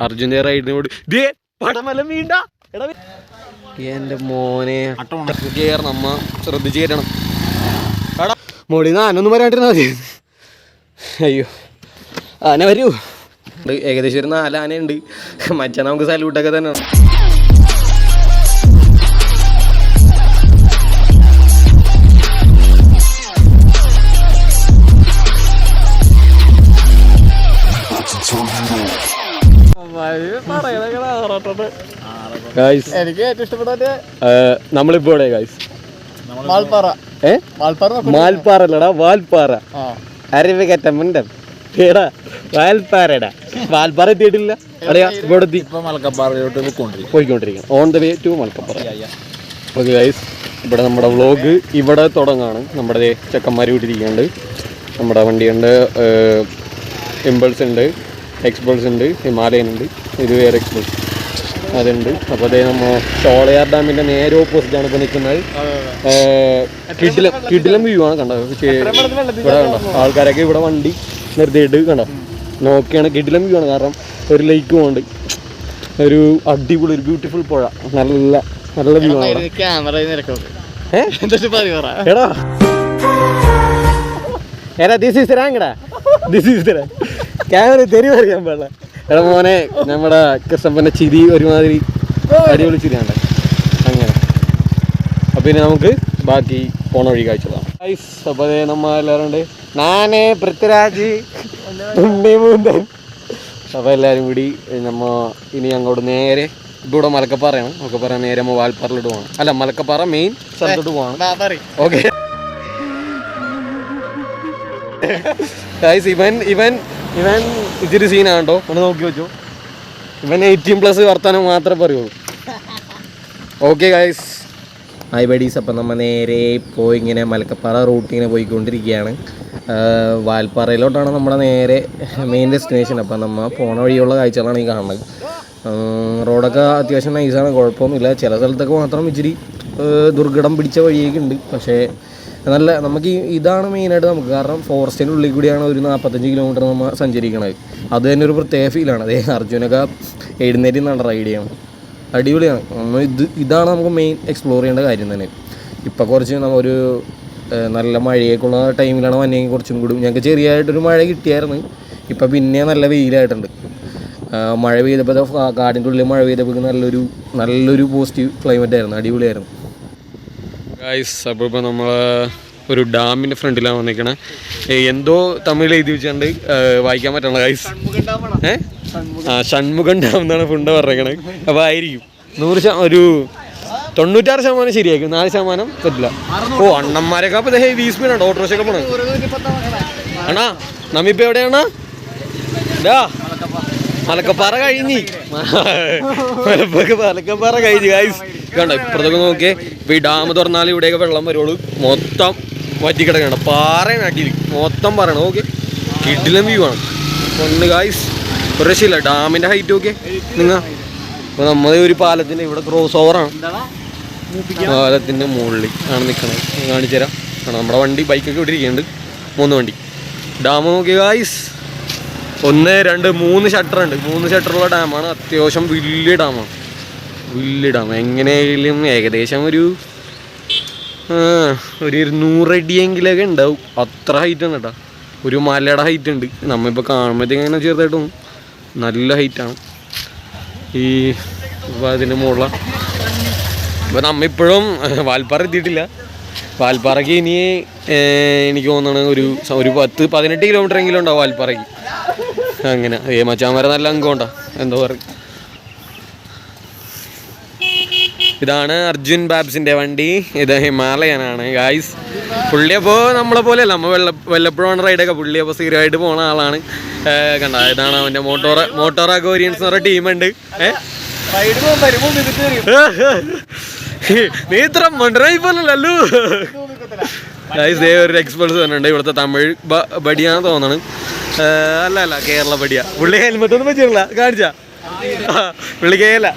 അർജുൻ്റെ റൈഡിനോട് ദേ പടമല വീണ്ട എടാ എൻ്റെ മോനെ കയറണം നമ്മ ശ്രദ്ധിച്ച് കയറ്റണം എടാ മോളി ഞാനൊന്നും വരാണ്ടിരുന്നാ മതി അയ്യോ ആന വരൂ ഏകദേശം ഒരു 4 ആനയുണ്ട് മച്ചാ നമുക്ക് സല്യൂട്ടൊക്കെ തന്നെ എനിക്ക് ഏറ്റവും ഇഷ്ടപ്പെട്ട നമ്മളിപ്പോ എവിടെ ഗൈസ് മാൽപ്പാറ മാൽപ്പാറ അല്ലടാ വാൽപ്പാറ അരവികറ്റമുണ്ട് ഏടാ വാൽപ്പാറടാ വാൽപ്പാറ എത്തിയിട്ടില്ല ഇവിടെ എത്തി മലക്കപ്പാറയിലോട്ട് പോയിക്കൊണ്ടിരിക്കണം on the way to Malakkappara okay guys ഇവിടെ നമ്മുടെ വ്ളോഗ് ഇവിടെ തുടങ്ങാണ് നമ്മുടെ ചെക്കന്മാർ വിട്ടിരിക്കുന്നുണ്ട് നമ്മുടെ വണ്ടിയുണ്ട് ഇമ്പൾസ് ഉണ്ട് എക്സ്പൾസ് ഉണ്ട് ഹിമാലയൻ ഉണ്ട് ഇത് വേറെ എക്സ്പൾസ് അതുണ്ട് അപ്പോൾ അതേ നമ്മൾ ഷോളയാർ ഡാമിൻ്റെ നേരെ ഓപ്പോസിറ്റാണ് ഇപ്പോൾ നിൽക്കുന്നത് കിടിലം വ്യൂ ആണ് കണ്ടോ ഇവിടെ കണ്ടോ ആൾക്കാരൊക്കെ ഇവിടെ വണ്ടി നിർത്തിയിട്ട് കണ്ടോ നോക്കിയാണ് കിടിലം വ്യൂ ആണ് കാരണം ഒരു ലേക്കും ഉണ്ട് ഒരു അടിപൊളി ഒരു ബ്യൂട്ടിഫുൾ പുഴ നല്ല നല്ല വ്യൂ ആണ് എടാ ദിസ് ഈസ് റാങ്കടാ ദിസ് ഈസ് റാങ്ക് ക്യാമറ തെരുവ് അറിയാൻ പാടില്ല എടാ മോനെ നമ്മുടെ കൃഷ്ണപ്പൻ്റെ ചിരി ഒരുമാതിരി അടിപൊളി ചിരിയാണ് അങ്ങനെ അപ്പം പിന്നെ നമുക്ക് ബാക്കി പോണ വഴി കാഴ്ചതാണ് അപ്പോൾ അതേ നമ്മൾ എല്ലാവരും ഉണ്ട് നാനേ പൃഥ്വിരാജ് ഉണ്ണിമൂന്തൻ അപ്പോൾ എല്ലാവരും കൂടി നമ്മ ഇനി അങ്ങോട്ട് നേരെ ഇവിടെ മലക്കപ്പാറയാണ് മലക്കപ്പാറ നേരെ നമ്മൾ വാൽപ്പാറയിലോട്ട് പോകണം അല്ല മലക്കപ്പാറ മെയിൻ സ്ഥലത്തോട്ട് പോകണം ഓക്കെ ഇവൻ ഇച്ചിരി സീനാണ്ടോ ഒന്ന് നോക്കി വെച്ചോ ഇവൻ 18+ വർത്താനം മാത്രമേ പറയുള്ളൂ ഓക്കെ ഗൈസ് ഹായ് ബഡീസ് അപ്പം നമ്മൾ നേരെ പോയി ഇങ്ങനെ മലക്കപ്പാറ റൂട്ടിങ്ങനെ പോയിക്കൊണ്ടിരിക്കുകയാണ് വാൽപ്പാറയിലോട്ടാണ് നമ്മുടെ നേരെ മെയിൻ ഡെസ്റ്റിനേഷൻ അപ്പം നമ്മൾ പോണ വഴിയുള്ള കാഴ്ചകളാണ് ഈ കാണുന്നത് റോഡൊക്കെ അത്യാവശ്യം നൈസാണ് കുഴപ്പമൊന്നുമില്ല ചില സ്ഥലത്തൊക്കെ മാത്രം ഇച്ചിരി ദുർഘടം പിടിച്ച വഴിയൊക്കെ ഉണ്ട് പക്ഷേ നല്ല നമുക്ക് ഇതാണ് മെയിനായിട്ട് നമുക്ക് കാരണം ഫോറസ്റ്റിൻ്റെ ഉള്ളിൽ കൂടിയാണ് ഒരു 45 കിലോമീറ്റർ നമ്മൾ സഞ്ചരിക്കണത് അത് തന്നെ ഒരു പ്രത്യേക ഫീലാണ് അതേ അർജുനൊക്കെ എഴുന്നേറ്റ് നിന്നാണ് റൈഡ് ചെയ്യണം അടിപൊളിയാണ് നമ്മൾ ഇതാണ് നമുക്ക് മെയിൻ എക്സ്പ്ലോർ ചെയ്യേണ്ട കാര്യം തന്നെ ഇപ്പം കുറച്ച് ഒരു നല്ല മഴയൊക്കെയുള്ള ടൈമിലാണ് വന്നെങ്കിൽ കുറച്ചും കൂടി ഞങ്ങൾക്ക് ചെറിയതായിട്ടൊരു മഴ കിട്ടിയായിരുന്നു ഇപ്പം പിന്നെ നല്ല വെയിലായിട്ടുണ്ട് മഴ പെയ്തപ്പോൾ കാടിൻ്റെ ഉള്ളിൽ മഴ പെയ്തപ്പോൾ നല്ലൊരു പോസിറ്റീവ് ക്ലൈമറ്റ് ആയിരുന്നു അടിപൊളിയായിരുന്നു ഗൈസ് അപ്പോൾ ഇപ്പോൾ നമ്മൾ ഒരു ഡാമിൻ്റെ ഫ്രണ്ടിലാണ് വന്നിരിക്കണേ എന്തോ തമിഴിൽ എഴുതി വെച്ചുകൊണ്ട് വായിക്കാൻ പറ്റണ ഗൈസ് ഷൺമുഖം ഡാം എന്നാണ് ഫുണ്ട് പറഞ്ഞേക്കണേ അപ്പോൾ ആയിരിക്കും 100 96% ശരിയായിരിക്കും 4% പറ്റില്ല ഓ അണ്ണന്മാരൊക്കെ അപ്പോൾ ഹെവി സ്പീഡാണ് ഓട്ടോറിക്ഷയൊക്കെ പോണേ ആണാ നമ്മിപ്പോൾ എവിടെയാണ് മലക്കപ്പാറ കഴിഞ്ഞ് മലക്കപ്പാറ കഴിഞ്ഞ് ഗൈസ് കണ്ടോ ഇപ്പുറത്തൊക്കെ നോക്കിയേ ഇപ്പോൾ ഈ ഡാം തുറന്നാൽ ഇവിടെയൊക്കെ വെള്ളം വരുള്ളൂ മൊത്തം വറ്റിക്കിടക്കണം പാറയാണ് അടിയിൽ മൊത്തം പറയണം ഓക്കെ കിടിലം വ്യൂ ആണ് ഒന്ന് ഗൈസ് ഒരു രക്ഷയില്ല ഡാമിൻ്റെ ഹൈറ്റ് ഓക്കെ നിങ്ങൾ ഇപ്പോൾ നമ്മൾ ഒരു പാലത്തിൻ്റെ ഇവിടെ ക്രോസ് ഓവറാണ് പാലത്തിൻ്റെ മുകളിൽ ആണ് നിൽക്കണത് കാണിച്ചു തരാം കാരണം നമ്മുടെ വണ്ടി ബൈക്കൊക്കെ ഇവിടെ ഇരിക്കുന്നുണ്ട് 3 വണ്ടി ഡാം നോക്കിയ ഗൈസ് 1 2 3 ഷട്ടറുണ്ട് 3 ഷട്ടറുള്ള ഡാമാണ് അത്യാവശ്യം വലിയ ഡാമാണ് വലിയ ഡാം എങ്ങനെയായാലും ഏകദേശം ഒരു 200 അടിയെങ്കിലൊക്കെ ഉണ്ടാവും അത്ര ഹൈറ്റ് ആണ് കേട്ടോ ഒരു മലയുടെ ഹൈറ്റ് ഉണ്ട് നമ്മളിപ്പോൾ കാണുമ്പോഴത്തേക്ക് ഇങ്ങനെ ചെറുതായിട്ടും നല്ല ഹൈറ്റാണ് ഈ അതിൻ്റെ മുകളിലാണ് ഇപ്പോൾ നമ്മളിപ്പോഴും വാൽപ്പാറ എത്തിയിട്ടില്ല വാൽപ്പാറയ്ക്ക് ഇനി എനിക്ക് തോന്നുന്നത് ഒരു 10-18 കിലോമീറ്റർ എങ്കിലും ഉണ്ടാവും വാൽപ്പാറയ്ക്ക് അങ്ങനെ മച്ചാൻ വരെ നല്ല അംഗം ഉണ്ടോ എന്തോ പറയും ഇതാണ് അർജുൻ ബാബ്സിൻ്റെ വണ്ടി ഇത് ഹിമാലയനാണ് ഗായ്സ് പുള്ളി അപ്പോൾ നമ്മളെ പോലെയല്ല നമ്മൾ വല്ലപ്പോഴാണ് റൈഡൊക്കെ പുള്ളി അപ്പോൾ സ്ഥിരമായിട്ട് പോണ ആളാണ് കണ്ട ഇതാണ് അവൻ്റെ മോട്ടോർ അഗോരിയൻസ് എന്ന് പറഞ്ഞ ടീമുണ്ട് നീ ഇത്ര മണ്ടറായി പോലല്ലോ ഗായ്സ് ഒരു എക്സ്പേർട്സ് പറഞ്ഞിട്ടുണ്ട് ഇവിടുത്തെ തമിഴ് ബടിയാണെന്ന് തോന്നണം അല്ല കേരള ബടിയ പുള്ളി ഹെൽമെറ്റ് ഒന്നും വെച്ചിട്ടില്ല കാണിച്ചാ പുള്ളി കേരള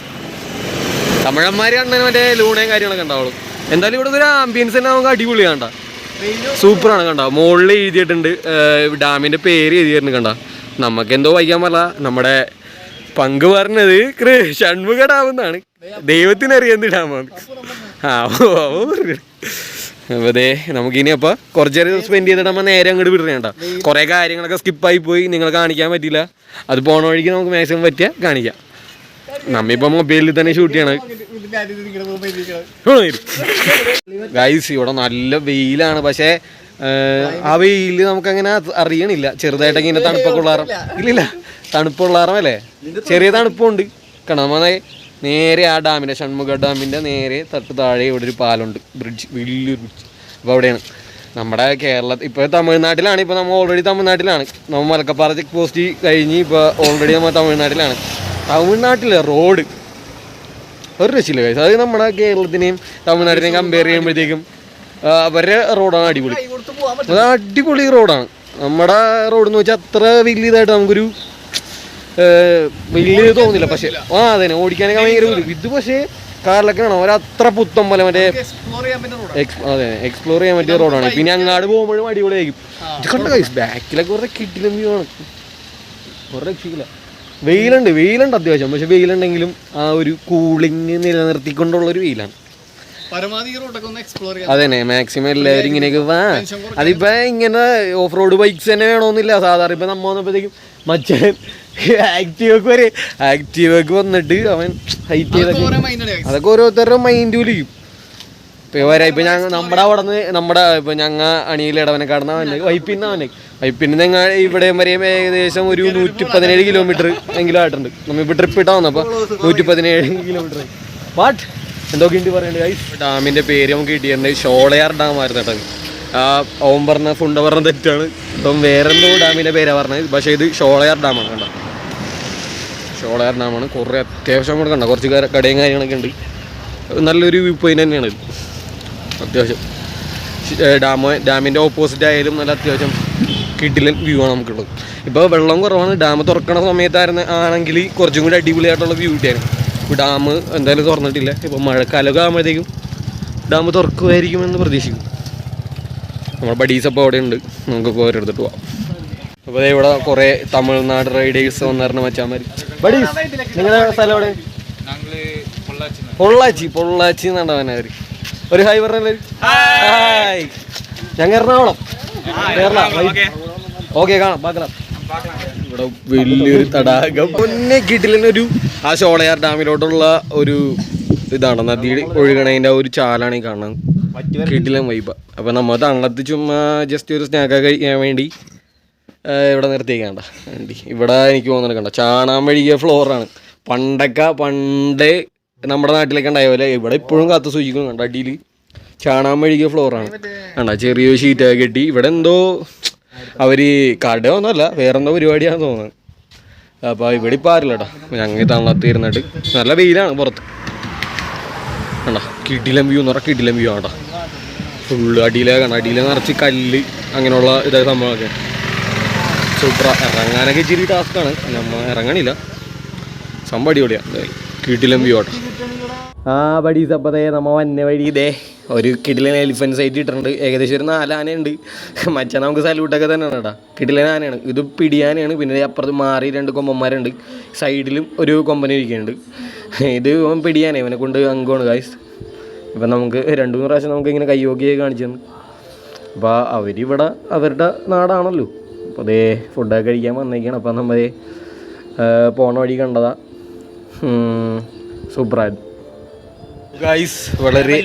തമിഴന്മാർ കണ്ട മറ്റേ ലൂണയും കാര്യങ്ങളൊക്കെ ഉണ്ടാവുള്ളൂ എന്തായാലും ഇവിടെ ഒരു ആംബിയൻസ് തന്നെ നമുക്ക് അടിപൊളിയാണ് കണ്ട സൂപ്പറാണ് കണ്ട മുകളിൽ എഴുതിയിട്ടുണ്ട് ഡാമിൻ്റെ പേര് എഴുതിയിട്ടുണ്ട് കണ്ട നമുക്ക് എന്തോ വായിക്കാൻ പറ്റില്ല നമ്മുടെ പങ്ക് പറഞ്ഞത് ഷൺമുഖ ഡാമെന്നാണ്. ദൈവത്തിനറിയാം ഡാമാണ്. അപ്പൊ അതെ നമുക്കിനി അപ്പൊ കുറച്ച് നേരം സ്പെൻഡ് ചെയ്തിട്ട് നമ്മൾ നേരെ അങ്ങോട്ട് വിടണേണ്ട. കുറെ കാര്യങ്ങളൊക്കെ സ്കിപ്പായി പോയി, നിങ്ങളെ കാണിക്കാൻ പറ്റില്ല. അത് പോണ വഴിക്ക് നമുക്ക് മാക്സിമം പറ്റിയ കാണിക്കാം. നമ്മിപ്പോ മൊബൈലിൽ തന്നെ ഷൂട്ട് ചെയ്യണം. ഗൈസ് ഇവിടെ നല്ല വെയിലാണ്. പക്ഷേ ആ വെയില് നമുക്കങ്ങനെ അറിയണില്ല. ചെറുതായിട്ടൊക്കെ ഇങ്ങനെ തണുപ്പൊക്കെ ഉള്ളാറും ഇല്ലില്ല, തണുപ്പുള്ളാറല്ലേ, ചെറിയ തണുപ്പുണ്ട്. കാരണം നമ്മൾ നേരെ ആ ഡാമിൻ്റെ ഷൺമുഖ ഡാമിൻ്റെ നേരെ തൊട്ട് താഴെ ഇവിടെ ഒരു പാലമുണ്ട്, ബ്രിഡ്ജ്, വലിയൊരു ബ്രിഡ്ജ്. അപ്പോൾ അവിടെയാണ് നമ്മുടെ കേരളത്തിൽ. ഇപ്പോൾ തമിഴ്നാട്ടിലാണ്. ഇപ്പോൾ നമ്മൾ ഓൾറെഡി തമിഴ്നാട്ടിലാണ്. നമ്മൾ മലക്കപ്പാറ ചെക്ക് പോസ്റ്റ് കഴിഞ്ഞ് ഇപ്പോൾ ഓൾറെഡി നമ്മൾ തമിഴ്നാട്ടിലാണ്. തമിഴ്നാട്ടിലെ റോഡ് ഒരു രക്ഷയില്ല ഗൈസ്. അത് നമ്മുടെ കേരളത്തിനെയും തമിഴ്നാട്ടിനെയും കമ്പയർ ചെയ്യുമ്പോഴത്തേക്കും അവരുടെ റോഡാണ് അടിപൊളി. അത് അടിപൊളി റോഡാണ്. നമ്മുടെ റോഡ് എന്ന് വെച്ചാൽ അത്ര വലിയതായിട്ട് നമുക്കൊരു വലിയ തോന്നില്ല. പക്ഷേ അതെ ഓടിക്കാനൊക്കെ ഭയങ്കര ഇത്. പക്ഷേ കാറിലൊക്കെ ആണോ ഒരത്ര പുത്തം പോലെ മറ്റേ അതെ എക്സ്പ്ലോർ ചെയ്യാൻ പറ്റിയ റോഡാണ്. പിന്നെ അങ്ങാട് പോകുമ്പോഴും അടിപൊളിയായിരിക്കും. കണ്ട ഗൈസ് ബാക്കിലൊക്കെ കുറേ കിട്ടിലും വ്യൂ ആണ്. കുറേ രക്ഷിക്കില്ല. വെയിലുണ്ട് അത്യാവശ്യം. പക്ഷെ വെയിലുണ്ടെങ്കിലും ആ ഒരു കൂളിങ് നിലനിർത്തിക്കൊണ്ടുള്ളൊരു വെയിലാണ്. അതന്നെ മാക്സിമം എല്ലാവരും ഇങ്ങനെയൊക്കെ വാ. അതിപ്പോ ഇങ്ങനെ ഓഫ് റോഡ് ബൈക്സ് തന്നെ വേണമെന്നില്ല. സാധാരണ ഇപ്പൊ നമ്മ വന്നപ്പോഴത്തേക്കും മറ്റേ ആക്റ്റീവക്ക് വന്നിട്ട് അവൻ ഹൈറ്റ് ചെയ്തൊക്കെ അതൊക്കെ ഓരോരുത്തരുടെ മൈൻഡ് വിളിക്കും. ഇപ്പൊ വരാ ഇപ്പൊ നമ്മുടെ അവിടെ നിന്ന് നമ്മുടെ ഇപ്പൊ ഞങ്ങ അണിയിലിടവനെ കടന്ന വൈപ്പിന്ന് ഞങ്ങൾ ഇവിടെ വരെയും ഏകദേശം ഒരു 117 കിലോമീറ്റർ എങ്കിലും ആയിട്ടുണ്ട്. നമ്മളിപ്പോൾ ട്രിപ്പ് ഇട്ടാ വന്നപ്പോൾ 117 കിലോമീറ്റർ. ബട്ട് എന്തൊക്കെയുണ്ട് പറയേണ്ടത് ഗൈസ്. ഡാമിൻ്റെ പേര് നമുക്ക് കിട്ടിയിട്ടുണ്ട്. ഷോളയാർ ഡാം ആയിരുന്നു കേട്ടോ. ഓൻ പറഞ്ഞ ഫുണ്ട പറഞ്ഞ തെറ്റാണ്. ഇപ്പം വേറെന്തോ ഡാമിൻ്റെ പേരാണ് പറഞ്ഞത്. പക്ഷേ ഇത് ഷോളയാർ ഡാമാണ് കണ്ടോ. ഷോളയാർ ഡാമാണ്. കുറേ അത്യാവശ്യം കൂടെ കണ്ടോ, കുറച്ച് കടയും കാര്യങ്ങളൊക്കെ ഉണ്ട്. നല്ലൊരു വ്യൂ പോയിന്റ് തന്നെയാണ് ഇത്. അത്യാവശ്യം ഡാമിൻ്റെ ഓപ്പോസിറ്റ് ആയാലും നല്ല അത്യാവശ്യം കിടിലൻ വ്യൂ ആണ് നമുക്കുള്ളത്. ഇപ്പോൾ വെള്ളം കുറവാണ്. ഡാം തുറക്കണ ആണെങ്കിൽ കുറച്ചും കൂടി അടിപൊളിയായിട്ടുള്ള വ്യൂ കിട്ടിയായിരുന്നു. ഇപ്പോൾ ഡാം എന്തായാലും തുറന്നിട്ടില്ല. ഇപ്പോൾ മഴക്കാലമൊക്കെ ആകുമ്പോഴത്തേക്കും ഡാം തുറക്കുമായിരിക്കുമെന്ന് പ്രതീക്ഷിക്കും. നമ്മുടെ ബഡീസപ്പോൾ അവിടെ ഉണ്ട്, നമുക്കിപ്പോൾ ഓരോരുത്തിട്ട് പോവാം. അപ്പോൾ ഇവിടെ കുറേ തമിഴ്നാട് റൈഡേഴ്സ് വന്നിരുന്ന മച്ചാന്മാർ. ബഡീസ് നിങ്ങളുടെ സ്ഥലം എവിടെ? പൊള്ളാച്ചി എന്നാണ് അവർ. ഒരു ഹായ് പറഞ്ഞ. ഹായ്, ഞങ്ങൾ എറണാകുളം. ഓക്കെ കാണാം, പാക്കണം. ഇവിടെ വലിയൊരു തടാകം മുന്നേ കിട്ടില്ലൊരു ആ ഷോളയാർ ഡാമിലോട്ടുള്ള ഒരു ഇതാണ്. നദി ഒഴുകണതിൻ്റെ ഒരു ചാലാണ് ഈ കാണുന്നത്. കിട്ടില്ലൻ വൈബ. അപ്പം നമ്മൾ തണലത്ത് ചുമ്മാ ജസ്റ്റ് ഒരു സ്നാക്കൊക്കെ കഴിക്കാൻ വേണ്ടി ഇവിടെ നിർത്തിയേക്കാണ്ട. ഇവിടെ എനിക്ക് തോന്നുന്നത് കണ്ട ചാണാൻ വഴിയ ഫ്ലോറാണ്. പണ്ടേ നമ്മുടെ നാട്ടിലൊക്കെ ഉണ്ടായ പോലെ ഇവിടെ ഇപ്പോഴും കാത്തു സൂചിക്കും. കണ്ട അടിയിൽ ചാണാൻ വഴിയ ഫ്ലോറാണ് കണ്ട. ചെറിയൊരു ഷീറ്റൊക്കെ കെട്ടി. ഇവിടെ എന്തോ അവർ കടയൊന്നുമല്ല, വേറെന്തോ പരിപാടിയാണെന്ന് തോന്നുന്നത്. അപ്പോൾ ഇവിടെ ഇപ്പോൾ ആരില്ല കേട്ടോ. ഞങ്ങൾ തണലത്ത് ഇരുന്നിട്ട് നല്ല വെയിലാണ് പുറത്ത് കണ്ട. കിടിലം വ്യൂ എന്ന് പറഞ്ഞാൽ കിടിലം വ്യൂ ആണ് കേട്ടോ. ഫുള്ള് അടിയിലേ കാണാം. അടിയിൽ നിറച്ച് കല്ല് അങ്ങനെയുള്ള ഇതായ സംഭവമൊക്കെ സൂപ്പറ. ഇറങ്ങാനൊക്കെ ഇച്ചിരി ടാസ്ക്കാണ്. നമ്മൾ ഇറങ്ങണില്ല. സംഭവം അടിപൊളിയാണ്. കിടിലം വ്യൂ ആട്ടോ. ആ ബഡീസ് അപ്പോൾ നമ്മ വന്ന വഴി ഇതേ ഒരു കിടിലൻ എലിഫൻറ്റ് സൈറ്റ് ഇട്ടിട്ടുണ്ട്. ഏകദേശം ഒരു 4 ആനയുണ്ട്. മച്ചാ നമുക്ക് സല്യൂട്ടൊക്കെ തന്നെയാണ് കേട്ടോ. കിടിലൻ ആനയാണ്. ഇത് പിടിയാനയാണ്. പിന്നെ അപ്പുറത്ത് മാറി 2 കൊമ്പന്മാരുണ്ട്. സൈഡിലും ഒരു കൊമ്പനെ ഇരിക്കുന്നുണ്ട്. ഇത് പിടിയാനേ, ഇവനെ കൊണ്ട് അംഗമാണ് ഗൈസ്. ഇപ്പം നമുക്ക് 2-3 പ്രാവശ്യം നമുക്ക് ഇങ്ങനെ കയ്യോക്കിയൊക്കെ കാണിച്ചു തന്നു. അപ്പോൾ അവരിവിടെ അവരുടെ നാടാണല്ലോ. അപ്പോൾ അതേ ഫുഡൊക്കെ കഴിക്കാൻ വന്നേക്കാണ്. അപ്പം നമ്മൾ പോണ വഴി കണ്ടതാ. സൂപ്പറായിരുന്നു ഗൈസ് വളരെ.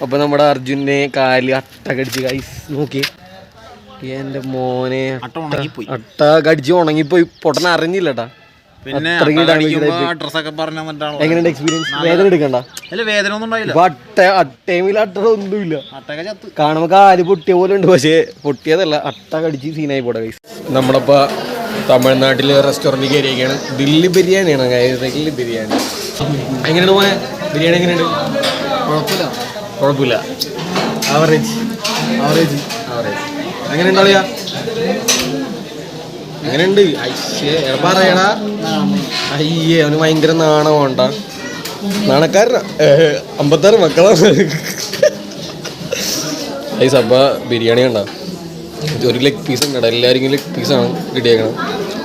അപ്പോൾ നമ്മുടെ അർജുനെ കാല് അട്ട കടിച്ച് ഗൈസ് നോക്കി. എൻ്റെ മോനെ അട്ട കടിച്ച് ഉണങ്ങിപ്പോയി. പൊട്ടന അറിഞ്ഞില്ല കേട്ടാ. എങ്ങനെയുണ്ട് എക്സ്പീരിയൻസ്? വേദന എടുക്കണ്ട? അട്ടേമില്ല, അട്ട ഒന്നുമില്ല. കാണുമ്പോൾ കാല് പൊട്ടിയ പോലെ ഉണ്ട്. പക്ഷേ പൊട്ടിയതല്ല, അട്ട കടിച്ച് സീനായി പോട്ടെ ഗൈസ്. നമ്മളിപ്പോൾ തമിഴ്നാട്ടിലെ റെസ്റ്റോറൻറ്റിൽ കയറിയൊക്കെയാണ്. ദില്ലി ബിരിയാണിയാണ് ഗൈസ്. ദില്ലി ബിരിയാണി എങ്ങനെയാണ് പോയെ? ബിരിയാണി എങ്ങനെയുണ്ട്? കുഴപ്പമില്ല. ആവറേജ്. എങ്ങനെ ഉണ്ടാവുക? എങ്ങനെയുണ്ട്? പറയണ അയ്യേ, അവന് ഭയങ്കര നാണമുണ്ട. നാണക്കാരനാ. 56 മക്കളാണ് ഐസ്. അപ്പം ബിരിയാണി കണ്ട ഒരു ലെഗ് പീസ് ഉണ്ട്. എല്ലാവർക്കും ലെഗ് പീസാണ് കിട്ടിയേക്കണം.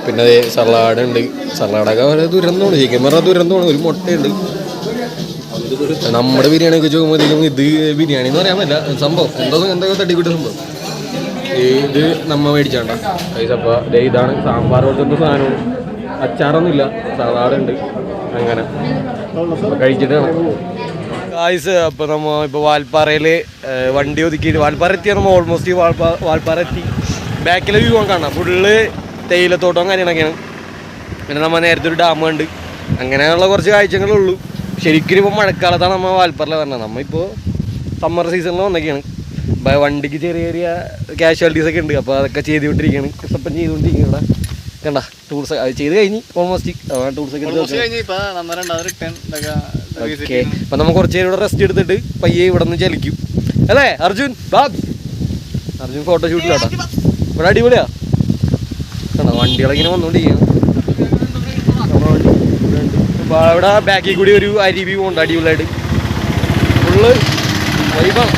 പിന്നെ സലാഡ് ഉണ്ട്. സലാഡൊക്കെ വളരെ ദുരന്തമാണ്. ചിക്കൻ പറഞ്ഞാൽ ദുരന്തമാണ്. ഒരു മുട്ടയുണ്ട്. നമ്മുടെ ബിരിയാണി ഒക്കെ ചോദിക്കുമ്പോഴത്തേക്കും ഇത് ബിരിയാണി എന്ന് പറയാൻ പറ്റില്ല. സംഭവം എന്തൊക്കെ തട്ടിക്കൂട്ട് സംഭവം. ഇത് നമ്മ മേടിച്ചാണ്ട അപ്പോൾ ഇതാണ് സാമ്പാർ പോലത്തെ സാധനമാണ്. അച്ചാറൊന്നുമില്ല, സലാഡുണ്ട്. അങ്ങനെ കഴിച്ചിട്ട് അപ്പോൾ നമ്മൾ ഇപ്പോൾ വാൽപ്പാറയിൽ വണ്ടി ഒതുക്കിയിട്ട് വാൽപ്പാറ എത്തിയാണ്. നമ്മൾ ഓൾമോസ്റ്റ് വാൽപ്പാറ എത്തി. ബാക്കിലെ വ്യൂ കാണാം, ഫുള്ള് തേയിലത്തോട്ടവും കാര്യങ്ങളൊക്കെയാണ്. പിന്നെ നമ്മൾ നേരത്തെ ഒരു ഡാം ഉണ്ട്. അങ്ങനെയുള്ള കുറച്ച് കാഴ്ചകളുള്ളൂ. ശരിക്കും ഇപ്പോൾ മഴക്കാലത്താണ് നമ്മൾ വാൽപ്പാറയിൽ വരണത്. നമ്മളിപ്പോൾ സമ്മർ സീസണിൽ വന്നൊക്കെയാണ്. വണ്ടിക്ക് ചെറിയ ചെറിയ കാഷ്വാലിറ്റീസ് ഒക്കെ ഉണ്ട്. അപ്പോൾ അതൊക്കെ ചെയ്തുകൊണ്ടിരിക്കുകയാണ്. ക്രിസ്തപ്പൻ ചെയ്തുകൊണ്ടിരിക്കുകയാണ്. ഇവിടെ കണ്ട ടൂൾസ് അത് ചെയ്ത് കഴിഞ്ഞ് ഓൾമോസ്റ്റ് ടൂൾസൊക്കെ എടുത്ത് ഓക്കെ. അപ്പം നമ്മൾ കുറച്ച് നേരം ഇവിടെ റെസ്റ്റ് എടുത്തിട്ട് പയ്യെ ഇവിടെ നിന്ന് ചലിക്കും അല്ലേ അർജുൻ? അർജുൻ ഫോട്ടോ ഷൂട്ടിലാട്ടോ. ഇവിടെ അടിപൊളിയാ കണ്ടോ, വണ്ടികളൊക്കെ ഇങ്ങനെ വന്നുകൊണ്ടിരിക്കുകയാണ്. അപ്പോൾ ഇവിടെ ബാക്കിൽ കൂടി ഒരു അരുവി പോകുന്നുണ്ട് അടിപൊളിയായിട്ട്. ഫുള്ള് വൈബാണ്.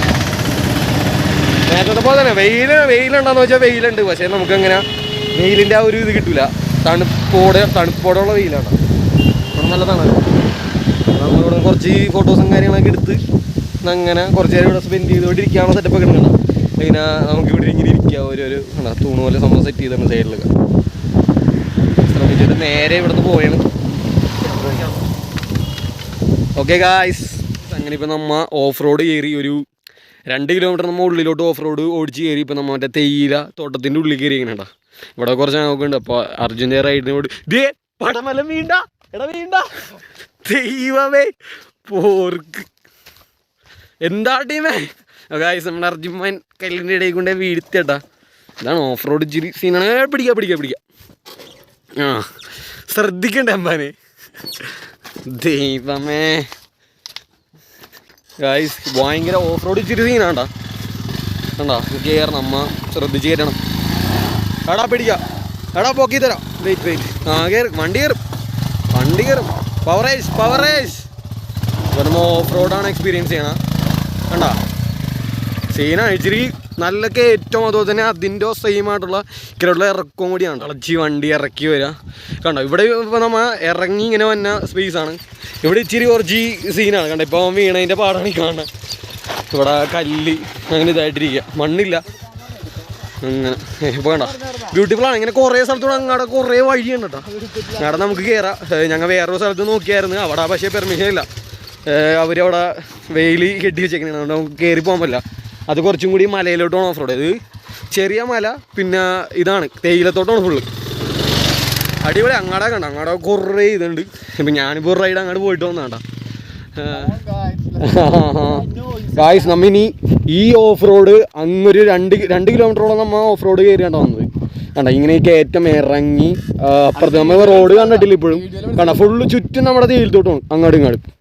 നേരത്തെ പോലെ തന്നെ വെയിലുണ്ടെന്ന് വെച്ചാൽ വെയിലുണ്ട്. പക്ഷേ നമുക്കങ്ങനെ വെയിലിൻ്റെ ആ ഒരു ഇത് കിട്ടില്ല. തണുപ്പോടെയുള്ള വെയിലാണ്. ഇവിടെ നല്ലതാണ്. നമ്മളിവിടെ കുറച്ച് ഫോട്ടോസും കാര്യങ്ങളൊക്കെ എടുത്ത് അങ്ങനെ കുറച്ച് നേരം ഇവിടെ സ്പെൻഡ് ചെയ്തുകൊണ്ടിരിക്കാനുള്ള സെറ്റപ്പൊക്കെ ഉണ്ട്. ഇങ്ങനെ നമുക്കിവിടെ ഇങ്ങനെ ഇരിക്കുക. ഒരു തൂണ് പോലെ സംഭവം സെറ്റ് ചെയ്താണ് സൈഡിലൊക്കെ. ശ്രമിച്ചിട്ട് നേരെ ഇവിടുന്ന് പോയാണ്. ഓക്കെ ഗായ്സ്, അങ്ങനെ ഇപ്പം നമ്മ ഓഫ് റോഡ് കയറി ഒരു 2 കിലോമീറ്റർ നമ്മൾ ഉള്ളിലോട്ട് ഓഫ് റോഡ് ഓടിച്ച് കയറി. ഇപ്പം നമ്മൾ മറ്റേ തേയില തോട്ടത്തിൻ്റെ ഉള്ളിൽ കയറി ഇങ്ങനെ കേട്ടോ. ഇവിടെ കുറച്ച് നോക്കുന്നുണ്ട്. അപ്പോൾ അർജുൻ്റെ റൈഡിനോട് പടമല വീണ്ട ദൈവമേ പോർക്ക് എന്താ ടീമേ. ഗായ്സ് നമ്മുടെ അർജുൻ കല്ലിൻ്റെ ഇടയിൽ കൊണ്ട് വീഴ്ത്തിട്ടാ. ഇതാണ് ഓഫ് റോഡ് ഇച്ചിരി സീനാണ്. പിടിക്കാം ആ ശ്രദ്ധിക്കണ്ടേ അമ്പാനെ. ദൈവമേ ഗായ്സ് ഭയങ്കര ഓഫ് റോഡ് ഇച്ചിരി സീനാണ്ടാ. കണ്ടാ കയറണം, അമ്മ ശ്രദ്ധിച്ച് കയറ്റണം. എടാ പോക്കി തരാം. വെയിറ്റ് ആ കയറും, വണ്ടി കയറും. പവറേജ് ഇപ്പോൾ നമ്മൾ ഓഫ് റോഡാണ് എക്സ്പീരിയൻസ് ചെയ്യണം. കണ്ടാ സീനാണ് ഇച്ചിരി നല്ല കയറ്റവും അതുപോലെ തന്നെ അതിൻ്റെ സെയിം ആയിട്ടുള്ള ഇക്കലുള്ള ഇറക്കവും കൂടിയാണ്. കളച്ചി വണ്ടി ഇറക്കി വരിക കണ്ടോ. ഇവിടെ ഇപ്പോൾ നമ്മൾ ഇറങ്ങി ഇങ്ങനെ വന്ന സ്പേസാണ്. ഇവിടെ ഇച്ചിരി കുറച്ച് സീനാണ് കണ്ടോ. ഇപ്പോൾ വീണതിൻ്റെ പാടാണ് ഈ കാണുന്നത്. ഇവിടെ കല്ല് അങ്ങനെ ഇതായിട്ടിരിക്കുക, മണ്ണില്ല അങ്ങനെ. ഇപ്പോൾ കണ്ടോ ബ്യൂട്ടിഫുള്ളാണ്. ഇങ്ങനെ കുറേ സ്ഥലത്തൂടെ അങ്ങോട്ട് കുറേ വഴിയുണ്ട് കേട്ടോ. അവിടെ നമുക്ക് കയറാം. ഞങ്ങൾ വേറൊരു സ്ഥലത്ത് നോക്കിയായിരുന്നു. അവിടെ പക്ഷേ പെർമിഷൻ ഇല്ല. അവരവിടെ വെയിൽ കെട്ടി വെച്ചേക്കണേ. അതുകൊണ്ട് നമുക്ക് കയറി പോകാൻ പറ്റില്ല. അത് കുറച്ചും കൂടി മലയിലോട്ടാണ് ഓഫ് റോഡ്. ഇത് ചെറിയ മല, പിന്നെ ഇതാണ് തേയിലത്തോട്ടമാണ് ഫുള്ള്. അടിപൊളി. അങ്ങാടെ കണ്ട, അങ്ങാടെ കുറേ ഇതുണ്ട്. ഇപ്പം ഞാനിപ്പോൾ ഒരു റൈഡ് അങ്ങോട്ട് പോയിട്ട് വന്നാണ്ട. ഗായ്സ് നമ്മ ഇനി ഈ ഓഫ് റോഡ് അങ്ങൊരു 2 കിലോമീറ്ററോളം നമ്മൾ ഓഫ് റോഡ് കയറിയാണ്ട് വന്നത് കണ്ട. ഇങ്ങനെ ഈ കയറ്റം ഇറങ്ങി അപ്പുറത്ത് നമ്മൾ റോഡ് കണ്ടിട്ടില്ല ഇപ്പോഴും കണ്ട. ഫുള്ള് ചുറ്റും നമ്മുടെ തേയിലത്തോട്ടമാണ് അങ്ങോട്ടും ഇങ്ങോട്ടും.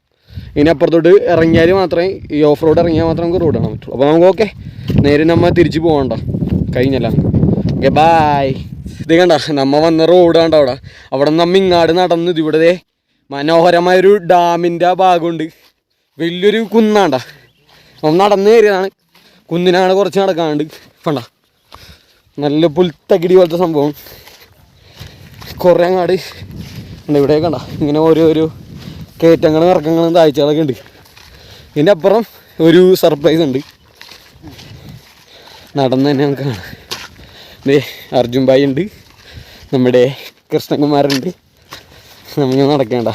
ഇനി അപ്പുറത്തോട്ട് ഇറങ്ങിയാൽ മാത്രമേ ഈ ഓഫ് റോഡ് ഇറങ്ങിയാൽ മാത്രമേ നമുക്ക് റോഡ് കാണാൻ പറ്റുള്ളൂ. അപ്പോൾ നമുക്ക് ഓക്കെ നേരെ നമ്മൾ തിരിച്ച് പോകണ്ട കഴിഞ്ഞല്ല. Okay bye. ഇത് കണ്ട നമ്മ വന്ന റോഡ് കണ്ട. അവിടെ നിന്ന് നമ്മ ഇങ്ങാട് നടന്ന് ഇതിവിടെ മനോഹരമായൊരു ഡാമിൻ്റെ ഭാഗമുണ്ട്. വലിയൊരു കുന്നാണ്ട. നമ്മൾ നടന്ന് കയറിയതാണ്. കുന്നിനാണ് കുറച്ച് നടക്കാണ്ട് കണ്ട. നല്ല പുൽത്തകിടി പോലത്തെ സംഭവം. കുറേ അങ്ങാട് ഉണ്ട് ഇവിടെ കണ്ട. ഇങ്ങനെ ഓരോരോ കയറ്റങ്ങളും ഇറക്കങ്ങളും താഴ്ചകളൊക്കെ ഉണ്ട്. ഇതിൻ്റെ അപ്പുറം ഒരു സർപ്രൈസ് ഉണ്ട്. നടന്ന് തന്നെ നമുക്ക് കാണാം. അർജുൻ ഭായി ഉണ്ട്, നമ്മുടെ കൃഷ്ണകുമാറുണ്ട്. നമ്മളിങ്ങനെ നടക്കേണ്ട.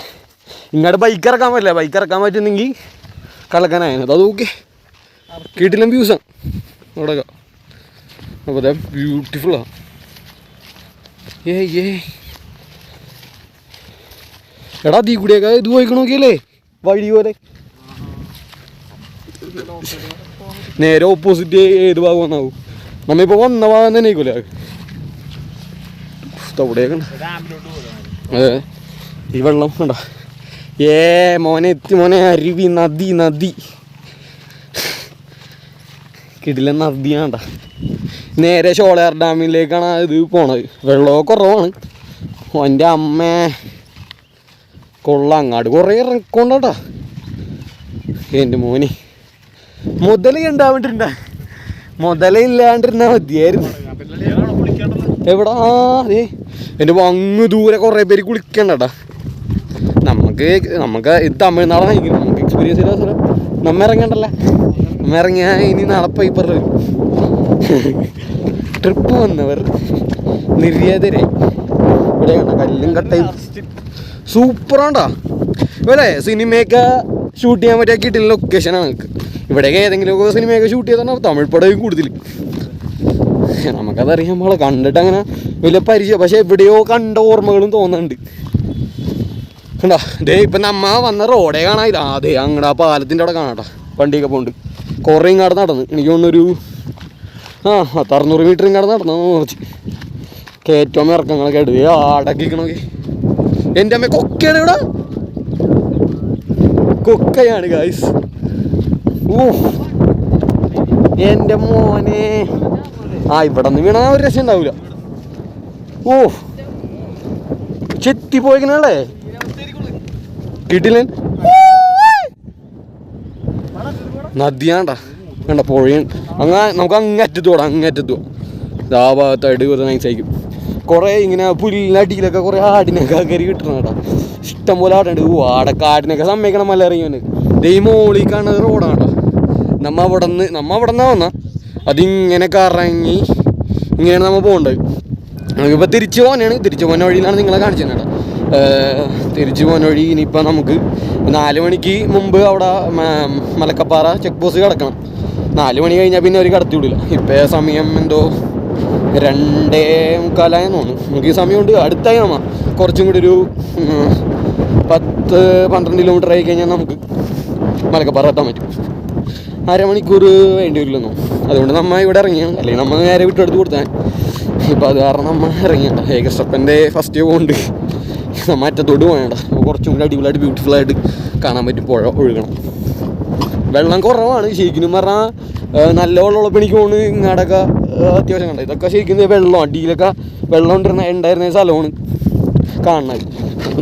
ഇങ്ങോട്ട് ബൈക്ക് ഇറക്കാൻ പറ്റില്ല. ബൈക്ക് ഇറക്കാൻ പറ്റുന്നെങ്കിൽ കളക്കാനായിരുന്നു. അത് ഓക്കെ. കിടിലം വ്യൂസാണ് അവിടെ. അപ്പോൾ അതെ ബ്യൂട്ടിഫുള്ളാണ്. എടാ തീ കൂടിയൊക്കെ ഇത് പോയിക്കണ നോക്കിയല്ലേ വഴി പോലെ. നേരെ ഓപ്പോസിറ്റ് ഏത് ഭാഗം വന്നാവും. നമ്മളിപ്പോൾ വന്ന ഭാഗം തന്നെ ആയിക്കോല്ലേ അവിടെയൊക്കെ. അതെ ഈ വെള്ളം കണ്ട. മോനെ എത്തി മോനെ. അരുവി നദി കിടില നദിയാണ്ട. നേരെ ഷോളയാർ ഡാമിലേക്കാണ് ഇത് പോണത്. വെള്ളമൊക്കെ കുറവാണ്. എൻ്റെ അമ്മേ കൊള്ള. അങ്ങാട് കുറേ ഇറക്കൊണ്ടാ എൻ്റെ മോനെ. മുതല ഉണ്ടാവിട്ടിരുന്ന മുതലില്ലാണ്ടിരുന്നാൽ മതിയായിരുന്നു. എവിടാ അതെ എൻ്റെ അങ്ങ് ദൂരെ കുറേ പേര് കുളിക്കണ്ടട്ടാ. നമുക്ക് ഇത് തമിഴ്നാടാണ് നമുക്ക് എക്സ്പീരിയൻസ് ചെയ്ത സ്ഥലം. നമ്മ ഇറങ്ങണ്ടല്ലേ, നമ്മ ഇറങ്ങിയാൽ ഇനി നാളെ പേപ്പറിൽ വരും. ട്രിപ്പ് വന്നവർ നിര്യാതരായി. ഇവിടെ കണ്ട കല്ലും കട്ടയും സൂപ്പറാണ്ടാ. ഇവിടെ സിനിമയൊക്കെ ഷൂട്ട് ചെയ്യാൻ പറ്റിയ കിട്ടിയ ലൊക്കേഷനാണ് നിങ്ങൾക്ക്. ഇവിടെയൊക്കെ ഏതെങ്കിലുമൊക്കെ സിനിമയൊക്കെ ഷൂട്ട് ചെയ്താൽ തമിഴ് പടവും കൂടുതൽ. നമുക്കതറിയാൻ നമ്മളെ കണ്ടിട്ട് അങ്ങനെ വലിയ പരിചയം, പക്ഷെ എവിടെയോ കണ്ട ഓർമ്മകളും തോന്നുന്നുണ്ട്. കണ്ടാ ദേ ഇപ്പം നമ്മ വന്ന റോഡേ കാണാനില്ല. അതെ അങ്ങടെ ആ പാലത്തിൻ്റെ അവിടെ കാണാട്ടാ വണ്ടിയൊക്കെ പോകുന്നുണ്ട്. കുറേ ഇങ്ങോട്ട് നടന്ന് എനിക്ക് തോന്നുന്നൊരു 600 മീറ്റർ ഇങ്ങോട്ട് നടന്നു കുറച്ച് കയറ്റവും ഇറക്കങ്ങളൊക്കെ ആയിട്ട് ആടക്കിക്കണോക്കെ. എൻ്റെ അമ്മ കൊക്കയാണ് ഇവിടെ, കൊക്കയാണ് ഗായ്സ്. എൻ്റെ മോനെ ഇവിടെ നിന്ന് വീണാ ഒരു രസം ഉണ്ടാവില്ല. ചെത്തിപ്പോയിക്കണല്ലേ കിട്ടില്ല. നദിയാണ്ടാ വേണ്ട പുഴയാണ്. നമുക്ക് അങ്ങറ്റത്ത് പോടാം, അങ്ങറ്റത്ത് പോകാം. ആ ഭാഗത്തായിട്ട് കുറേ നൈസായിരിക്കും. കുറേ ഇങ്ങനെ പുല്ലടിയിലൊക്കെ കുറേ ആടിനൊക്കെ കയറി കിട്ടണം കേട്ടോ. ഇഷ്ടംപോലെ ആടുണ്ട്. ആടൊക്കെ ആടിനൊക്കെ സമ്മതിക്കണം മല ഇറങ്ങിയവന്. ദൈ മോളിൽ കാണുന്നത് റോഡാണ് കേട്ടോ. നമ്മ അവിടെ നിന്ന് വന്നാൽ അതിങ്ങനെ കറങ്ങി ഇങ്ങനെയാണ് നമ്മൾ പോകേണ്ടത്. നമുക്കിപ്പോൾ തിരിച്ചു പോകുന്ന വഴിയിലാണ് നിങ്ങളെ കാണിച്ചു തന്നെ കേട്ടോ. തിരിച്ചു പോകുന്ന വഴി ഇനിയിപ്പോൾ നമുക്ക് 4 മണിക്ക് മുമ്പ് അവിടെ മലക്കപ്പാറ ചെക്ക് പോസ്റ്റ് കിടക്കണം. 4 മണി കഴിഞ്ഞാൽ പിന്നെ അവർ കടത്തി വിടില്ല. ഇപ്പോൾ സമയം എന്തോ 2:45 തോന്നുന്നു. നമുക്ക് ഈ സമയമുണ്ട്. അടുത്തായി കുറച്ചും കൂടി ഒരു 10-12 കിലോമീറ്റർ ആയി കഴിഞ്ഞാൽ നമുക്ക് മലക്കപ്പാറ എത്താൻ പറ്റും. അരമണിക്കൂർ വേണ്ടി വരില്ലെന്നോ. അതുകൊണ്ട് നമ്മൾ ഇവിടെ ഇറങ്ങിയാണ്, അല്ലെങ്കിൽ നമ്മൾ നേരെ വിട്ടെടുത്ത് കൊടുത്താൽ. ഇപ്പോൾ അത് കാരണം നമ്മൾ ഇറങ്ങിയാണ്. ഏകസ്റ്റപ്പൻ്റെ ഫസ്റ്റ് പോകുന്നുണ്ട്. നമ്മൾ അറ്റത്തോട്ട് പോകണ്ട. അപ്പോൾ കുറച്ചും കൂടി അടിപൊളിയായിട്ട് ബ്യൂട്ടിഫുള്ളായിട്ട് കാണാൻ പറ്റും. പുഴ ഒഴുകണം. വെള്ളം കുറവാണ് ശരിക്കും പറഞ്ഞാൽ. നല്ല വെള്ളമുള്ളപ്പോൾ എനിക്ക് തോന്നുന്നു ഇങ്ങോട്ടൊക്കെ അത്യാവശ്യം കണ്ട. ഇതൊക്കെ ശരിക്കും വെള്ളം അടിയിലൊക്കെ വെള്ളം ഉണ്ടായിരുന്ന സ്ഥലമാണ് കാണുന്നത്.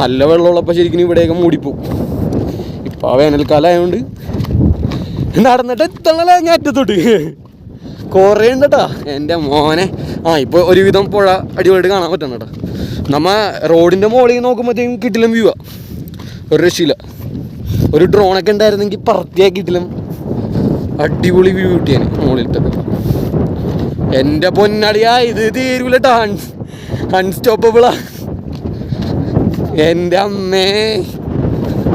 നല്ല വെള്ളമുള്ളപ്പോൾ ശരിക്കും ഇവിടെയൊക്കെ മൂടിപ്പോവും. ഇപ്പോൾ വേനൽക്കാലം ആയതുകൊണ്ട് നടന്നിട്ട് എത്തണല്ലേ ഞാൻ അറ്റത്തോട്ട്. കുറേ ഉണ്ട് കേട്ടോ എൻ്റെ മോനെ. ഇപ്പോൾ ഒരുവിധം പുഴ അടിപൊളിയായിട്ട് കാണാൻ പറ്റണം കേട്ടോ. നമ്മ റോഡിൻ്റെ മുകളിൽ നോക്കുമ്പോഴത്തേക്കും കിട്ടിലും വ്യൂ ആണ്, ഒരു രക്ഷയില്ല. ഒരു ഡ്രോണൊക്കെ ഉണ്ടായിരുന്നെങ്കിൽ പറത്തിയാക്കിയിട്ടില്ല, അടിപൊളി വ്യൂ കിട്ടിയാണ് മുകളിലത്തെ. എൻ്റെ പൊന്നടിയാ ഇത് തീരൂല കേട്ടോ. അൺസ്റ്റോപ്പബിളാ എൻ്റെ അമ്മേ.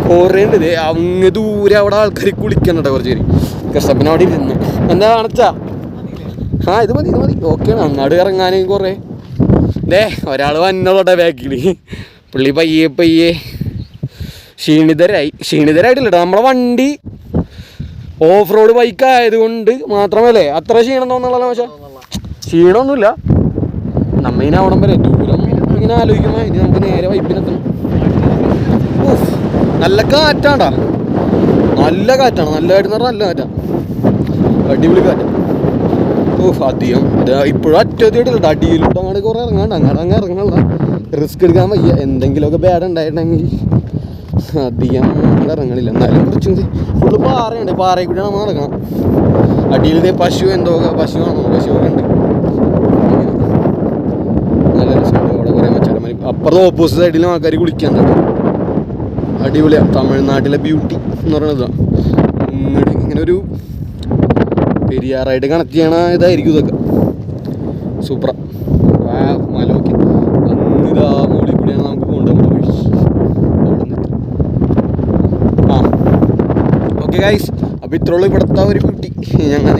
കുറേ ഉണ്ട്. അങ്ങ് ദൂരെ അവിടെ ആൾക്കാർ കുളിക്കണം കേട്ടോ. കുറച്ച് പേര് കൃഷ്ണപ്പന അവിടെ ഇരുന്ന് എന്താ കാണിച്ചാ. ഇത് മതി ഓക്കെയാണ്. അങ്ങാട് ഇറങ്ങാനും കുറേ ഒരാൾ വന്നോട്ടെ ബാക്കിൽ. പുള്ളി പയ്യെ ക്ഷീണിതരായിട്ടില്ല കേട്ടോ. നമ്മളെ വണ്ടി ഓഫ് റോഡ് ബൈക്ക് ആയതുകൊണ്ട് മാത്രമല്ലേ അത്ര ക്ഷീണം തോന്നുന്നുള്ള. പക്ഷേ ക്ഷീണമൊന്നുമില്ല. നമ്മ ഇനി അവിടം വരെ ദൂരം ഇങ്ങനെ ആലോചിക്കുമ്പോൾ ഇനി നമുക്ക് നേരെ വൈപ്പിനെത്തണം. നല്ല കാറ്റാണ്ടാ, നല്ല കാറ്റാണ്. നല്ല കാറ്റെന്ന് പറഞ്ഞാൽ നല്ല കാറ്റാണ്, അടിപൊളി കാറ്റ്. അധികം ഇപ്പോഴും അറ്റത്തിട്ടില്ല. അടിയിലോട്ട് അങ്ങോട്ട് കുറേ അങ്ങ് ഇറങ്ങണ്ട. റിസ്ക് എടുക്കാൻ വയ്യ. എന്തെങ്കിലുമൊക്കെ ബാഡ് ഉണ്ടായിട്ടുണ്ടെങ്കിൽ അധികം ഇറങ്ങണില്ല. എന്നാലും കുറച്ചും ഫുള്ള് പാറയുണ്ട്. പാറയിൽ കൂടിയാണ് നമ്മൾ നടക്കണം. അടിയിലത്തെ പശുവൊക്കെ ഉണ്ട്. നല്ല രസമുണ്ട്. അവിടെ കുറേ മച്ചടന്മാർ. അപ്പുറത്തെ ഓപ്പോസിറ്റ് സൈഡിലും ആൾക്കാർ കുളിക്കാൻ കേട്ടോ. അടിപൊളിയാണ്. തമിഴ്നാട്ടിലെ ബ്യൂട്ടി എന്ന് പറയുന്നത് ഇങ്ങോട്ട് ഇങ്ങനെ ഒരു പെരിയാറായിട്ട് കണക്ട് ചെയ്യണ ഇതായിരിക്കും ഇതൊക്കെ. സൂപ്പറാ. മല നോക്കി അങ്ങിതാ മുകളിൽ കൂടിയാണ് നമുക്ക് പോകേണ്ടത്. ഓക്കെ ഗൈസ്, അപ്പോൾ ഇത്രയുള്ള ഇവിടുത്തെ ഒരു ബ്യൂട്ടി. ഞങ്ങൾ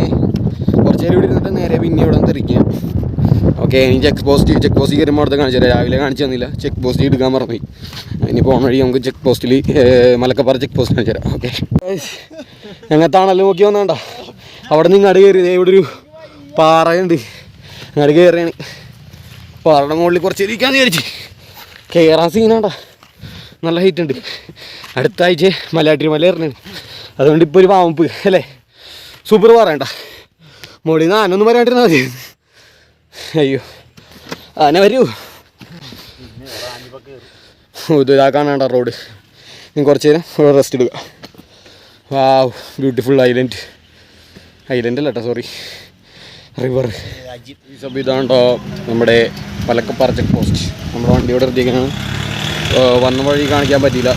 കുറച്ച് നേരം ഇവിടെ ഇരുന്നിട്ട് നേരെ പിന്നെ ഇവിടെ നിന്ന് തിരിക്കുകയാണ്. ഓക്കെ, ഇനി ചെക്ക് പോസ്റ്റ് കയറുമ്പോൾ അടുത്ത് കാണിച്ചു തരാം. രാവിലെ കാണിച്ചു തന്നില്ല, ചെക്ക് പോസ്റ്റ് എടുക്കാൻ മറന്നു. ഇനി പോകണ വഴി നമുക്ക് ചെക്ക് പോസ്റ്റിൽ മലക്കപ്പാറ ചെക്ക് പോസ്റ്റ് കാണിച്ചു തരാം. ഓക്കെ, ഞങ്ങൾ തണല് നോക്കി വന്നേണ്ട. അവിടെ നിന്ന് ഇങ്ങോട്ട് കയറി. ഇവിടെ ഒരു പാറയുണ്ട്, ഇങ്ങോട്ട് കയറിയാണ്. പാറയുടെ മുകളിൽ കുറച്ച് ഇരിക്കാന്ന് വിചാരിച്ച്. കയറാൻ സീനാണ്ടാ, നല്ല ഹൈറ്റ് ഉണ്ട്. അടുത്ത ആഴ്ച മലയാട്ടി മല കയറുന്നുണ്ട്. അതുകൊണ്ട് ഇപ്പോൾ ഒരു പാമ്പ് അല്ലേ, സൂപ്പർ പറയണ്ട. മുകളിൽ നിന്ന് ആനൊന്നും പറയാണ്ടിരുന്നാൽ മതി. അയ്യോ, ആന വരൂ. ഇതാക്കാനാണ്ട റോഡ്. ഞാൻ കുറച്ച് നേരം റെസ്റ്റ് എടുക്കുക. വാവ്, ബ്യൂട്ടിഫുൾ ഐലൻഡ് അല്ല കേട്ടോ, സോറി, റിവർ. ഇതാണ്ടോ നമ്മുടെ മലക്കപ്പാറ ചെക്ക് പോസ്റ്റ്. നമ്മുടെ വണ്ടിയോടെ എത്തിക്കാനാണ്. വന്ന വഴി കാണിക്കാൻ പറ്റിയില്ല.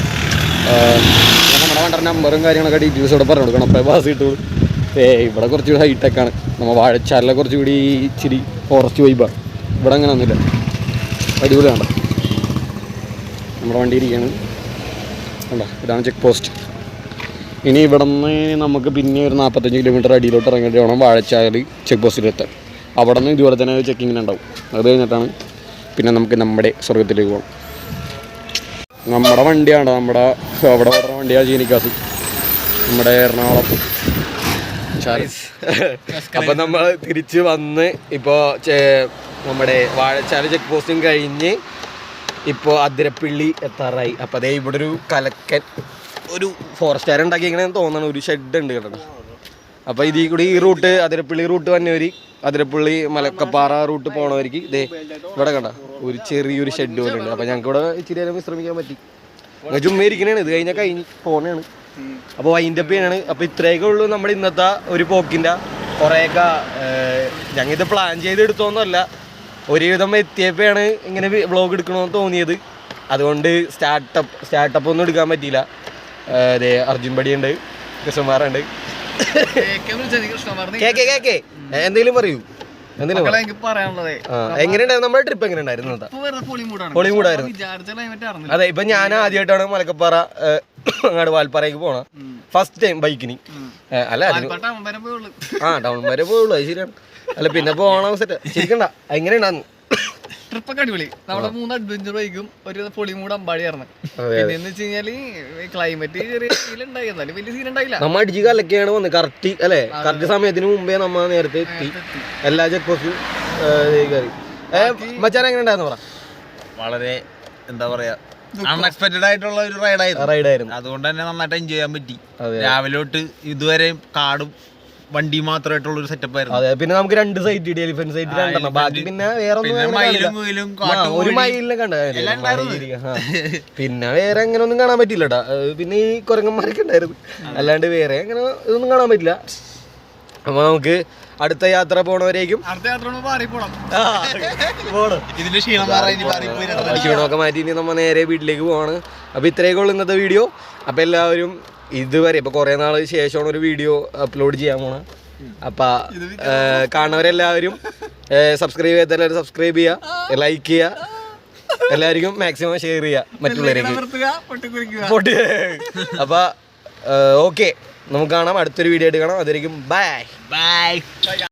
നമ്മുടെ വണ്ടിയുടെ നമ്പറും കാര്യങ്ങളൊക്കെ ഡീറ്റെയിൽസ് ഇവിടെ പറഞ്ഞു കൊടുക്കണം. അപ്പോൾ ബസ് കിട്ടുള്ളൂ. ഇവിടെ കുറച്ചുകൂടി ഹൈടെക്കാണ്. നമ്മൾ വാഴച്ചാലിലെ കുറച്ചുകൂടി ഇച്ചിരി ഫോറസ്റ്റ് വൈബാണ്. ഇവിടെ അങ്ങനെ ഒന്നുമില്ല. അടിപൊളിയാണ്. നമ്മുടെ വണ്ടി ഇരിക്കുകയാണ്. കണ്ടോ, ഇതാണ് ചെക്ക് പോസ്റ്റ്. ഇനി ഇവിടെ നിന്ന് നമുക്ക് പിന്നെ ഒരു 45 കിലോമീറ്റർ അടിയിലോട്ട് ഇറങ്ങിയിട്ട് വേണം വാഴച്ചാൽ ചെക്ക് പോസ്റ്റിലെത്താൻ. അവിടെ നിന്ന് ഇതുപോലെ തന്നെ ചെക്കിങ്ങിനുണ്ടാവും. അത് കഴിഞ്ഞിട്ടാണ് പിന്നെ നമുക്ക് നമ്മുടെ സ്വർഗത്തിലേക്ക് പോകണം. നമ്മുടെ വണ്ടിയാണ് അവിടെ ഓടുന്ന വണ്ടിയാണ് ജീനിക്കാസ്, നമ്മുടെ എറണാകുളം. അപ്പം നമ്മൾ തിരിച്ച് വന്ന് ഇപ്പോൾ നമ്മുടെ വാഴച്ചാൽ ചെക്ക് പോസ്റ്റും കഴിഞ്ഞ് ഇപ്പോൾ അതിരപ്പള്ളി എത്താറായി. അപ്പോൾ അതേ ഇവിടെ ഒരു കലക്കൻ ഒരു ഫോറസ്റ്റുകാർ ഉണ്ടാക്കിയെങ്ങനെയാണെന്ന് തോന്നണം. ഒരു ഷെഡ് ഉണ്ട് കേട്ടോ. അപ്പോൾ ഇതിൽ കൂടി ഈ റൂട്ട് അതിരപ്പള്ളി റൂട്ട് വന്നവർ, അതിരപ്പള്ളി മലക്കപ്പാറ റൂട്ട് പോണവർക്ക് ഇതേ ഇവിടെ കണ്ട ഒരു ചെറിയൊരു ഷെഡ് പോലെ ഉണ്ട്. അപ്പോൾ ഞങ്ങൾക്ക് ഇവിടെ ഇച്ചിരി നേരം വിശ്രമിക്കാൻ പറ്റി. ചുമ്മാ ഇരിക്കണേണ്. ഇത് കഴിഞ്ഞ് പോണേണ്. അപ്പോൾ വൈൻഡപ്പ് ചെയ്യണാണ്. അപ്പോൾ ഇത്രയൊക്കെ ഉള്ളൂ നമ്മുടെ ഇന്നത്തെ ഒരു പോക്കിൻ്റെ. കുറേയൊക്കെ ഞങ്ങൾ ഇത് പ്ലാൻ ചെയ്തെടുത്തോന്നല്ല, ഒരുവിധം എത്തിയപ്പോഴാണ് ഇങ്ങനെ വ്ളോഗ് എടുക്കണമെന്ന് തോന്നിയത്. അതുകൊണ്ട് സ്റ്റാർട്ടപ്പ് ഒന്നും എടുക്കാൻ പറ്റിയില്ല. അതെ, അർജുൻ പടിയുണ്ട്, കൃഷ്ണന്മാരുണ്ട്. എന്തെങ്കിലും പറയൂ, എങ്ങനെയുണ്ടായിരുന്നു നമ്മുടെ ട്രിപ്പ്? എങ്ങനെയുണ്ടായിരുന്നു? പൊളിമൂടായിരുന്നു. അതെ, ഇപ്പൊ ഞാൻ ആദ്യമായിട്ടാണ് മലക്കപ്പാറ അങ്ങാട് വാൽപ്പാറയ്ക്ക് പോണ. ഫസ്റ്റ് ടൈം ബൈക്കിന്. അല്ല ടൗൺ വരെ പോയുള്ളൂ. അത് ശരിയാണ്. അല്ല പിന്നെ പോണ സെറ്റ് ശരിക്കണ്ട. എങ്ങനെയുണ്ടായിരുന്നു ട്രിപ്പൊക്കെ? അടിപൊളി. നമ്മളെ 3 അഡ്വഞ്ചർ ബൈക്കും ഒരു പൊളിമൂട് അമ്പാടിയായിരുന്നു. പിന്നെന്ന് വെച്ച് കഴിഞ്ഞാല് ക്ലൈമറ്റ് ചെറിയ സീലുണ്ടായി, എന്നാലും വലിയ സീലുണ്ടായില്ല. നമ്മ അടിച്ച് കലക്കാണ് വന്നത്. കറക്റ്റ് അല്ലേ, കറക്റ്റ് സമയത്തിന് മുമ്പേ നമ്മ നേരത്തെ എത്തി. എല്ലാ ചെക്ക് പോസ്റ്റും കയറി. മച്ചാൻ എങ്ങനെ ഉണ്ടായിരുന്നു പറ? വളരെ എന്താ പറയാ, അൺഎക്സ്പെക്ടഡ് ആയിട്ടുള്ള ഒരു റൈഡായിരുന്നു. അതുകൊണ്ട് തന്നെ നന്നായിട്ട് എൻജോയ് ചെയ്യാൻ പറ്റി. രാവിലെ തൊട്ട് ഇതുവരെ കാടും വണ്ടി മാത്രമായിട്ടുള്ള ഒരു സെറ്റപ്പ് ആയിരുന്നു. അതെ, പിന്നെ നമുക്ക് 2 സൈറ്റ് കിട്ടി. എലിഫന്റ് സൈറ്റ് 2 ബാക്കി പിന്നെ വേറെ ഒരു മയിലിനെ കണ്ട. പിന്നെ വേറെ അങ്ങനെ ഒന്നും കാണാൻ പറ്റില്ലട്ടാ. പിന്നെ ഈ കുരങ്ങന്മാരൊക്കെ ഉണ്ടായിരുന്നു. അല്ലാണ്ട് വേറെ അങ്ങനെ ഇതൊന്നും കാണാൻ പറ്റില്ല. അപ്പൊ നമുക്ക് അടുത്ത യാത്ര പോണവരേക്കും ക്ഷീണമൊക്കെ മാറ്റി ഇനി നമ്മ നേരെ വീട്ടിലേക്ക് പോവാണ്. അപ്പൊ ഇത്രയൊക്കെ ഉള്ളു ഇന്നത്തെ വീഡിയോ. അപ്പൊ എല്ലാവരും ഇതുവരെ ഇപ്പൊ കുറെ നാള് ശേഷമാണ് ഒരു വീഡിയോ അപ്ലോഡ് ചെയ്യാൻ പോണ. അപ്പൊ കാണുന്നവരെല്ലാവരും സബ്സ്ക്രൈബ് ചെയ്യാത്തവരും സബ്സ്ക്രൈബ് ചെയ്യുക, ലൈക്ക് ചെയ്യുക, എല്ലാവർക്കും മാക്സിമം ഷെയർ ചെയ്യുക മറ്റുള്ളവരേക്ക്. അപ്പൊ ഓക്കെ, നമുക്ക് കാണാം. അടുത്തൊരു വീഡിയോ ആയിട്ട് കാണാം. അതായിരിക്കും ബൈ.